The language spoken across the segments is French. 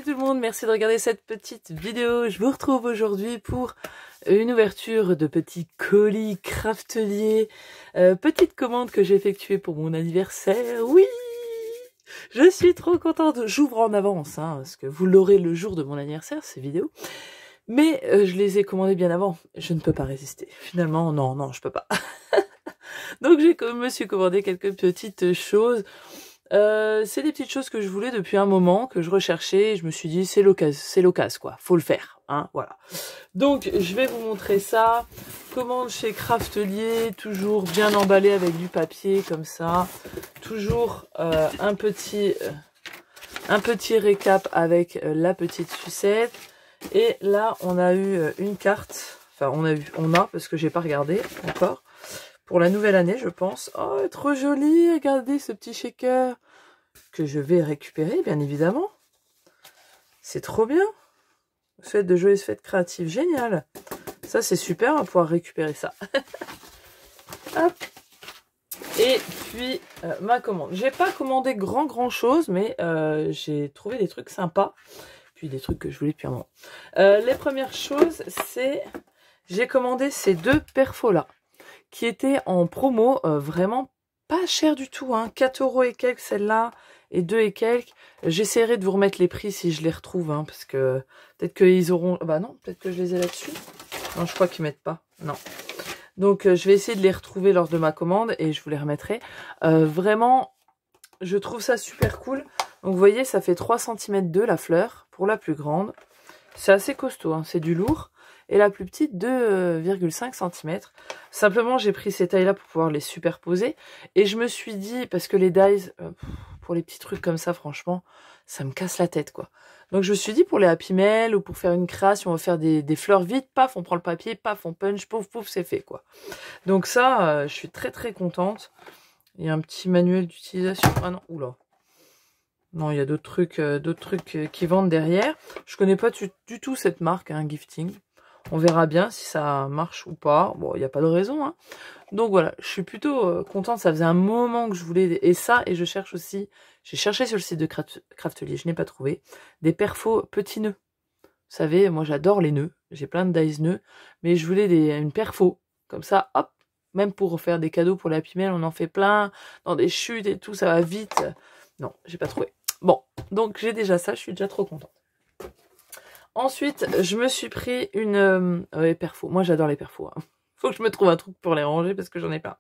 tout le monde, merci de regarder cette petite vidéo. Je vous retrouve aujourd'hui pour une ouverture de petits colis crafteliers. Petite commande que j'ai effectuée pour mon anniversaire. Oui, je suis trop contente. J'ouvre en avance, hein, parce que vous l'aurez le jour de mon anniversaire, ces vidéos. Mais je les ai commandées bien avant. Je ne peux pas résister. Finalement, non, je peux pas. Donc je me suis commandé quelques petites choses. C'est des petites choses que je voulais depuis un moment, que je recherchais, et je me suis dit c'est l'occasion quoi, faut le faire, hein, voilà. Donc je vais vous montrer ça, commande chez Craftelier, toujours bien emballé avec du papier comme ça, toujours un petit récap avec la petite sucette, et là on a eu une carte, enfin on a parce que j'ai pas regardé encore. Pour la nouvelle année, je pense. Oh, trop joli. Regardez ce petit shaker que je vais récupérer, bien évidemment. C'est trop bien. Fête de joyeuses fêtes créatives. Génial. Ça, c'est super. On va pouvoir récupérer ça. Hop. Et puis, ma commande. J'ai pas commandé grand chose, mais j'ai trouvé des trucs sympas. Puis des trucs que je voulais depuis un moment. Les premières choses, c'est... J'ai commandé ces deux perfos-là, qui était en promo, vraiment pas cher du tout, hein, 4 € et quelques celle-là, et 2 et quelques. J'essaierai de vous remettre les prix si je les retrouve, hein, parce que peut-être qu'ils auront... Bah non, peut-être que je les ai là-dessus. Non, je crois qu'ils mettent pas, non. Donc je vais essayer de les retrouver lors de ma commande, et je vous les remettrai. Vraiment, je trouve ça super cool. Donc vous voyez, ça fait 3 cm la fleur, pour la plus grande. C'est assez costaud, hein, c'est du lourd. Et la plus petite, 2,5 cm. Simplement, j'ai pris ces tailles-là pour pouvoir les superposer. Et je me suis dit, parce que les dies, pour les petits trucs comme ça, franchement, ça me casse la tête, quoi. Donc je me suis dit, pour les Happy Mail ou pour faire une création, on va faire des fleurs vides, paf, on prend le papier, paf, on punch, pouf, pouf, c'est fait, quoi. Donc ça, je suis très contente. Il y a un petit manuel d'utilisation. Ah non, oula. Non, il y a d'autres trucs qui vendent derrière. Je connais pas du tout cette marque, hein, Gifting. On verra bien si ça marche ou pas. Bon, il n'y a pas de raison, hein. Donc voilà, je suis plutôt contente. Ça faisait un moment que je voulais... Et ça, et je cherche aussi... J'ai cherché sur le site de Craftelier, je n'ai pas trouvé. Des perfos petits nœuds. Vous savez, moi j'adore les nœuds. J'ai plein de dies nœuds. Mais je voulais une perfo. Comme ça, hop. Même pour faire des cadeaux pour la Happy Mail, on en fait plein. Dans des chutes et tout, ça va vite. Non, j'ai pas trouvé. Bon, donc j'ai déjà ça, je suis déjà trop contente. Ensuite, je me suis pris une perfo. Moi, j'adore les perfos. Hein. Faut que je me trouve un truc pour les ranger parce que j'en ai plein.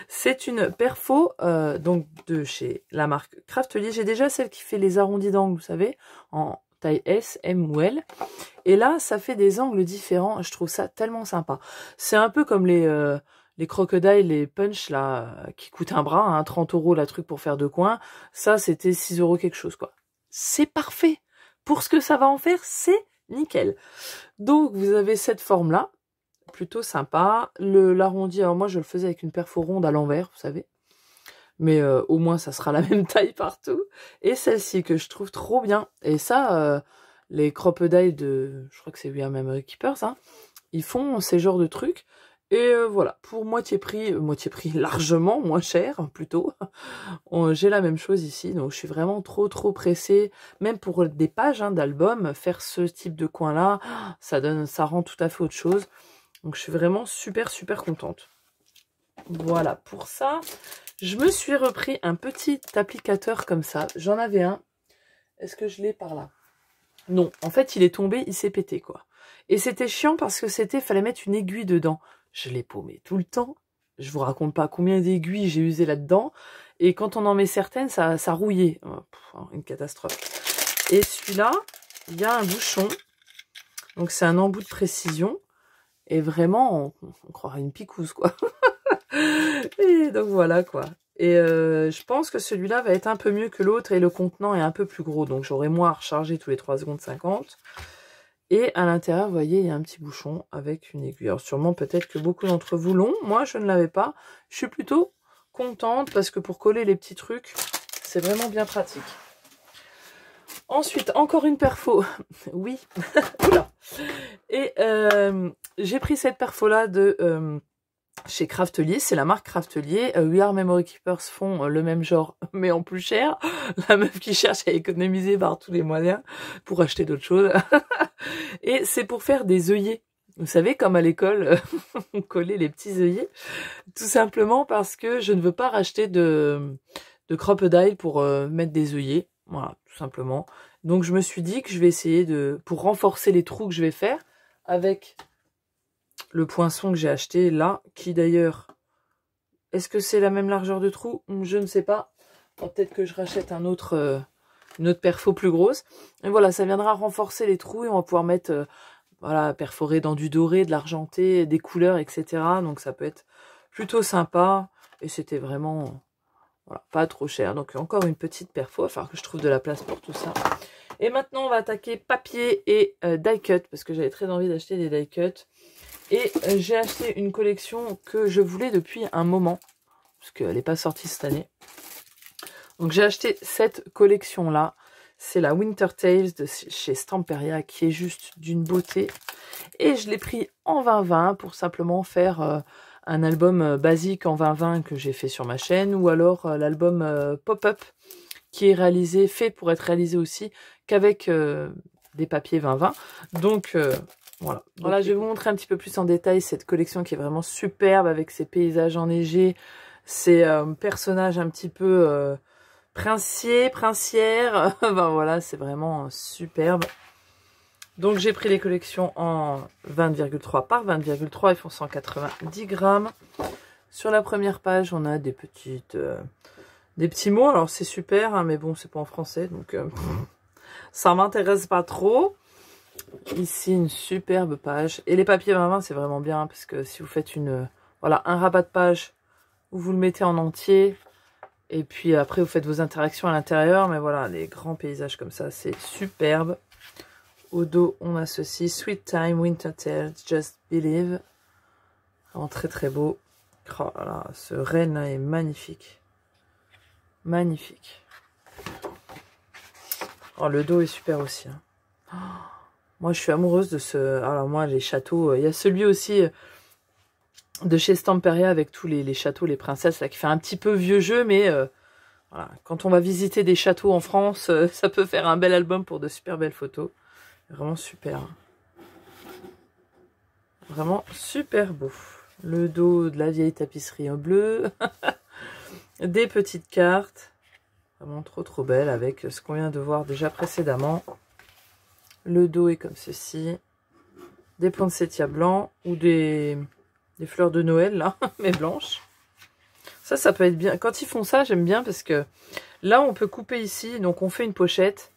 C'est une perfo donc de chez la marque Craftelier. J'ai déjà celle qui fait les arrondis d'angle, vous savez, en taille S, M ou L. Et là, ça fait des angles différents. Je trouve ça tellement sympa. C'est un peu comme les crocodiles, les punch là, qui coûtent un bras, hein, 30 € la truc pour faire 2 coins. Ça, c'était 6 € quelque chose, quoi. C'est parfait. Pour ce que ça va en faire, c'est nickel. Donc vous avez cette forme là, plutôt sympa. L'arrondi, alors moi je le faisais avec une perfo ronde à l'envers, vous savez. Mais au moins ça sera la même taille partout. Et celle-ci que je trouve trop bien. Et ça, les crocodiles je crois que c'est même Keepers, hein, ils font ces genres de trucs. Et voilà, pour moitié prix, largement moins cher plutôt. J'ai la même chose ici, donc je suis vraiment trop pressée. Même pour des pages, hein, d'albums, faire ce type de coin là, ça rend tout à fait autre chose. Donc je suis vraiment super contente. Voilà, pour ça, je me suis repris un petit applicateur comme ça. J'en avais un. Est-ce que je l'ai par là? Non, en fait il est tombé, il s'est pété quoi. Et c'était chiant parce que fallait mettre une aiguille dedans. Je l'ai paumé tout le temps. Je vous raconte pas combien d'aiguilles j'ai usé là-dedans. Et quand on en met certaines, ça rouillait. Une catastrophe. Et celui-là, il y a un bouchon. Donc c'est un embout de précision. Et vraiment, on croirait une picouse, quoi. Et donc voilà, quoi. Et je pense que celui-là va être un peu mieux que l'autre. Et le contenant est un peu plus gros. Donc j'aurai moins à recharger tous les 3 secondes 50. Et à l'intérieur, vous voyez, il y a un petit bouchon avec une aiguille. Alors sûrement, peut-être que beaucoup d'entre vous l'ont. Moi, je ne l'avais pas. Je suis plutôt contente parce que pour coller les petits trucs, c'est vraiment bien pratique. Ensuite, encore une perfo. Oui. Oula. Et j'ai pris cette perfo-là de chez Craftelier, c'est la marque Craftelier. We Are Memory Keepers font le même genre, mais en plus cher. La meuf qui cherche à économiser par tous les moyens pour acheter d'autres choses. Et c'est pour faire des œillets. Vous savez, comme à l'école, on collait les petits œillets. Tout simplement parce que je ne veux pas racheter de crocodile pour mettre des œillets. Voilà, tout simplement. Donc je me suis dit que je vais essayer pour renforcer les trous que je vais faire avec le poinçon que j'ai acheté là, qui d'ailleurs, est-ce que c'est la même largeur de trou? Je ne sais pas. Peut-être que je rachète une autre perfo plus grosse. Et voilà, ça viendra renforcer les trous et on va pouvoir mettre, voilà, perforer dans du doré, de l'argenté, des couleurs, etc. Donc ça peut être plutôt sympa. Et c'était vraiment, voilà, pas trop cher. Donc encore une petite perfo, il va falloir que je trouve de la place pour tout ça. Et maintenant, on va attaquer papier et die cut, parce que j'avais très envie d'acheter des die cut. Et j'ai acheté une collection que je voulais depuis un moment, parce qu'elle n'est pas sortie cette année. Donc j'ai acheté cette collection-là. C'est la Winter Tales de chez Stamperia, qui est juste d'une beauté. Et je l'ai pris en 2020 pour simplement faire un album basique en 2020 que j'ai fait sur ma chaîne, ou alors l'album Pop-Up, qui est fait pour être réalisé aussi qu'avec des papiers 2020. Donc voilà. Voilà, je vais vous montrer un petit peu plus en détail cette collection qui est vraiment superbe avec ses paysages enneigés, ses personnages un petit peu princiers, princières. Ben voilà, c'est vraiment superbe. Donc j'ai pris les collections en 20,3 par 20,3, ils font 190 grammes. Sur la première page, on a des petits mots. Alors c'est super, hein, mais bon, c'est pas en français, donc ça m'intéresse pas trop. Ici, une superbe page. Et les papiers 2020, c'est vraiment bien, parce que si vous faites voilà, un rabat de page, vous le mettez en entier, et puis après, vous faites vos interactions à l'intérieur. Mais voilà, les grands paysages comme ça, c'est superbe. Au dos, on a ceci, Sweet Time, Winter Tales, Just Believe. Vraiment très très beau. Oh là là, ce renne là est magnifique. Magnifique. Oh, le dos est super aussi. Hein. Oh, moi, je suis amoureuse de ce... Alors moi, les châteaux... Il y a celui aussi de chez Stamperia avec tous les châteaux, les princesses, là, qui fait un petit peu vieux jeu, mais voilà. Quand on va visiter des châteaux en France, ça peut faire un bel album pour de super belles photos. Vraiment super. Vraiment super beau. Le dos de la vieille tapisserie en bleu. Des petites cartes. Vraiment trop trop belle avec ce qu'on vient de voir déjà précédemment. Le dos est comme ceci. Des poinsettias blancs ou des fleurs de Noël là, mais blanches. Ça peut être bien. Quand ils font ça, j'aime bien parce que là, on peut couper ici. Donc, on fait une pochette.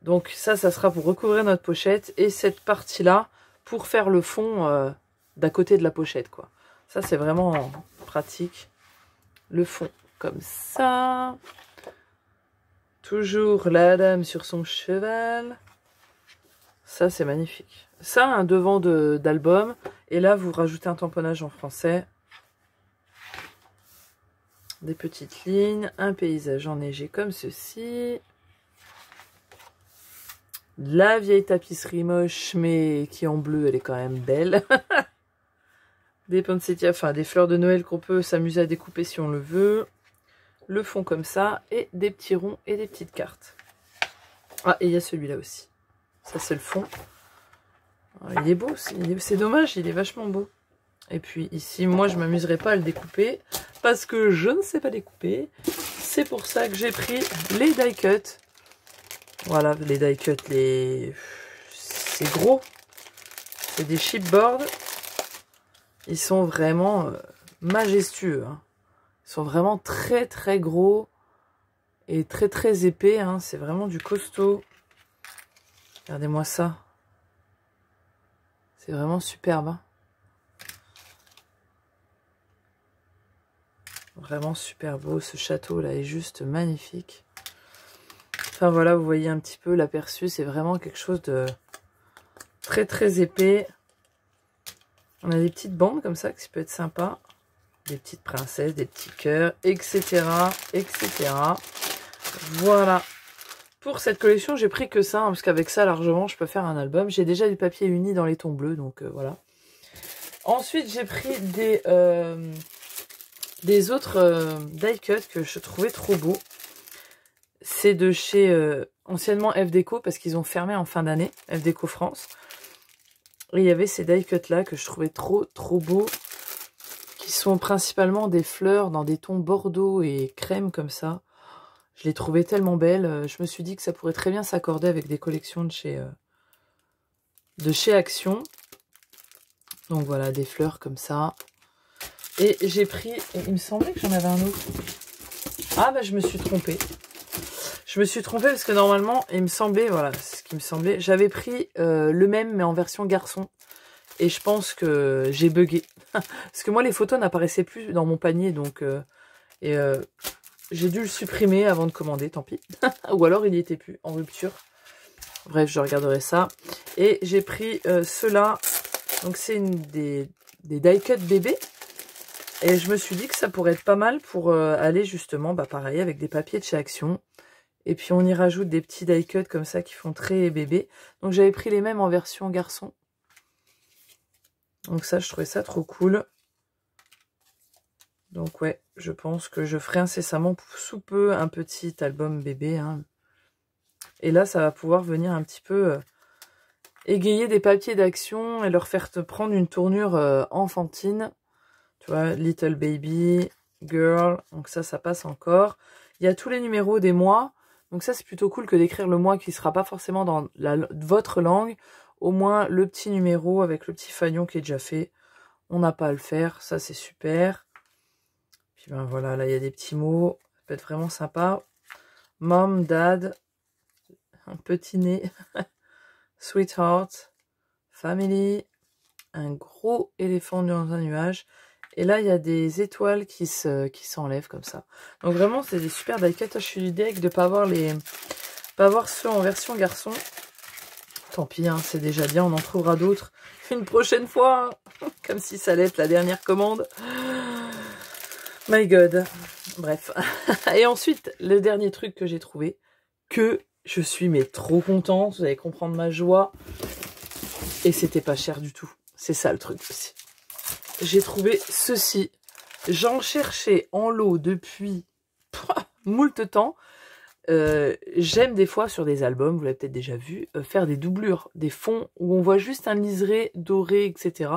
Donc, ça sera pour recouvrir notre pochette. Et cette partie-là, pour faire le fond d'à côté de la pochette, quoi. Ça, c'est vraiment pratique. Le fond, comme ça. Toujours la dame sur son cheval. Ça, c'est magnifique. Ça, un devant d'album. Et là, vous rajoutez un tamponnage en français. Des petites lignes. Un paysage enneigé comme ceci. La vieille tapisserie moche, mais qui en bleu, elle est quand même belle. Des poinsettias, enfin des fleurs de Noël qu'on peut s'amuser à découper si on le veut. Le fond comme ça. Et des petits ronds et des petites cartes. Ah, et il y a celui-là aussi. Ça, c'est le fond. Il est beau, c'est dommage, il est vachement beau. Et puis ici, moi, je m'amuserai pas à le découper parce que je ne sais pas découper. C'est pour ça que j'ai pris les die cut. Voilà, les die cut, c'est gros. C'est des chipboards. Ils sont vraiment majestueux. Hein. Ils sont vraiment très très gros et très très épais. Hein. C'est vraiment du costaud. Regardez-moi ça. C'est vraiment superbe. Hein. Vraiment super beau. Ce château là est juste magnifique. Enfin voilà, vous voyez un petit peu l'aperçu. C'est vraiment quelque chose de très très épais. On a des petites bandes comme ça qui peut être sympa. Des petites princesses, des petits cœurs, etc. etc. Voilà. Pour cette collection, j'ai pris que ça, hein, parce qu'avec ça, largement, je peux faire un album. J'ai déjà du papier uni dans les tons bleus, donc voilà. Ensuite, j'ai pris des autres die cut que je trouvais trop beaux. C'est de chez anciennement F Déco parce qu'ils ont fermé en fin d'année, F Déco France. Et il y avait ces die cut là que je trouvais trop beaux, qui sont principalement des fleurs dans des tons bordeaux et crème comme ça. Je les trouvais tellement belles. Je me suis dit que ça pourrait très bien s'accorder avec des collections de chez Action. Donc voilà, des fleurs comme ça. Et j'ai pris, il me semblait que j'en avais un autre. Ah bah je me suis trompée. Je me suis trompée parce que normalement, il me semblait, voilà, ce qui me semblait. J'avais pris le même mais en version garçon. Et je pense que j'ai bugué. Parce que moi, les photos n'apparaissaient plus dans mon panier. Donc, j'ai dû le supprimer avant de commander, tant pis. Ou alors, il n'y était plus, en rupture. Bref, je regarderai ça. Et j'ai pris ceux-là. Donc, c'est des die cut bébés. Et je me suis dit que ça pourrait être pas mal pour aller justement, bah pareil, avec des papiers de chez Action. Et puis, on y rajoute des petits die cut comme ça qui font très bébé. Donc, j'avais pris les mêmes en version garçon. Donc ça, je trouvais ça trop cool. Donc ouais, je pense que je ferai incessamment sous peu un petit album bébé. Hein. Et là, ça va pouvoir venir un petit peu égayer des papiers d'Action et leur faire te prendre une tournure enfantine. Tu vois, Little Baby, Girl, donc ça passe encore. Il y a tous les numéros des mois. Donc ça, c'est plutôt cool que d'écrire le mois qui ne sera pas forcément dans votre langue. Au moins, le petit numéro avec le petit fanion qui est déjà fait. On n'a pas à le faire. Ça, c'est super. Puis ben voilà, là, il y a des petits mots. Ça peut être vraiment sympa. Mom, Dad. Un petit nez. Sweetheart. Family. Un gros éléphant dans un nuage. Et là, il y a des étoiles qui s'enlèvent comme ça. Donc vraiment, c'est des super die cut. Je suis deg de pas avoir ceux en version garçon. Tant pis, hein, c'est déjà bien, on en trouvera d'autres une prochaine fois. Comme si ça allait être la dernière commande. My God. Bref. Et ensuite, le dernier truc que j'ai trouvé, que je suis mais trop contente, vous allez comprendre ma joie. Et c'était pas cher du tout. C'est ça le truc aussi. J'ai trouvé ceci. J'en cherchais en lot depuis moult temps. J'aime des fois sur des albums, vous l'avez peut-être déjà vu, faire des doublures, des fonds où on voit juste un liseré doré, etc.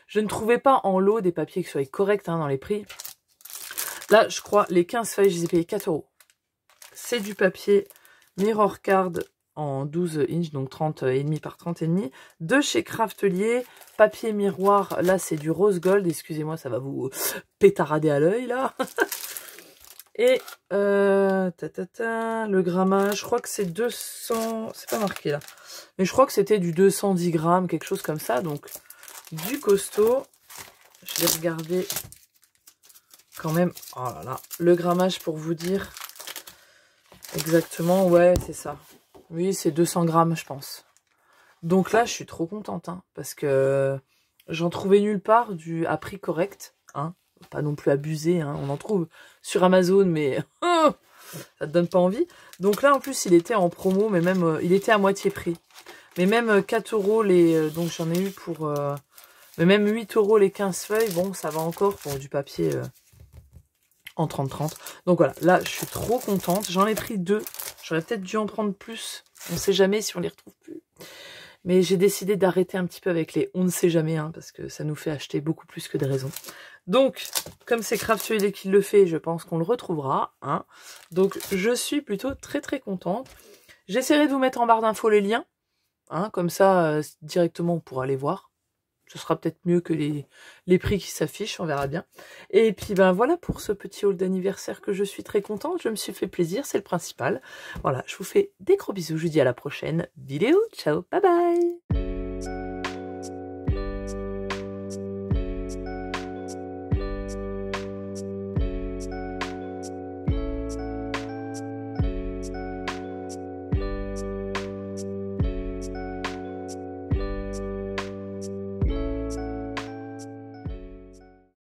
Je ne trouvais pas en lot des papiers qui soient corrects hein, dans les prix. Là, je crois, les 15 feuilles, je les ai payées 4 €. C'est du papier Mirror Card en 12 inches, donc 30,5 par 30,5. De chez Craftelier, papier miroir, là c'est du rose gold, excusez-moi, ça va vous pétarader à l'œil là. Et le grammage, je crois que c'est 200, c'est pas marqué là, mais je crois que c'était du 210 grammes, quelque chose comme ça, donc du costaud. Je vais regarder quand même, oh là là, le grammage pour vous dire exactement, ouais c'est ça. Oui, c'est 200 grammes, je pense. Donc là, je suis trop contente, hein, parce que j'en trouvais nulle part à prix correct, hein, pas non plus abusé, hein, on en trouve sur Amazon, mais ça te donne pas envie. Donc là, en plus, il était en promo, mais même, il était à moitié prix. Mais même 4 € donc j'en ai eu pour, mais même 8 € les 15 feuilles, bon, ça va encore pour du papier en 30-30. Donc voilà, là, je suis trop contente. J'en ai pris 2. J'aurais peut-être dû en prendre plus. On ne sait jamais si on les retrouve plus. Mais j'ai décidé d'arrêter un petit peu avec les on ne sait jamais, hein, parce que ça nous fait acheter beaucoup plus que de raison. Donc, comme c'est Craftelier qui le fait, je pense qu'on le retrouvera. Hein. Donc, je suis plutôt très très contente. J'essaierai de vous mettre en barre d'infos les liens. Hein, comme ça, directement, on pourra les voir. Ce sera peut-être mieux que les prix qui s'affichent, on verra bien. Et puis ben voilà pour ce petit haul d'anniversaire que je suis très contente. Je me suis fait plaisir, c'est le principal. Voilà, je vous fais des gros bisous. Je vous dis à la prochaine vidéo. Ciao, bye bye.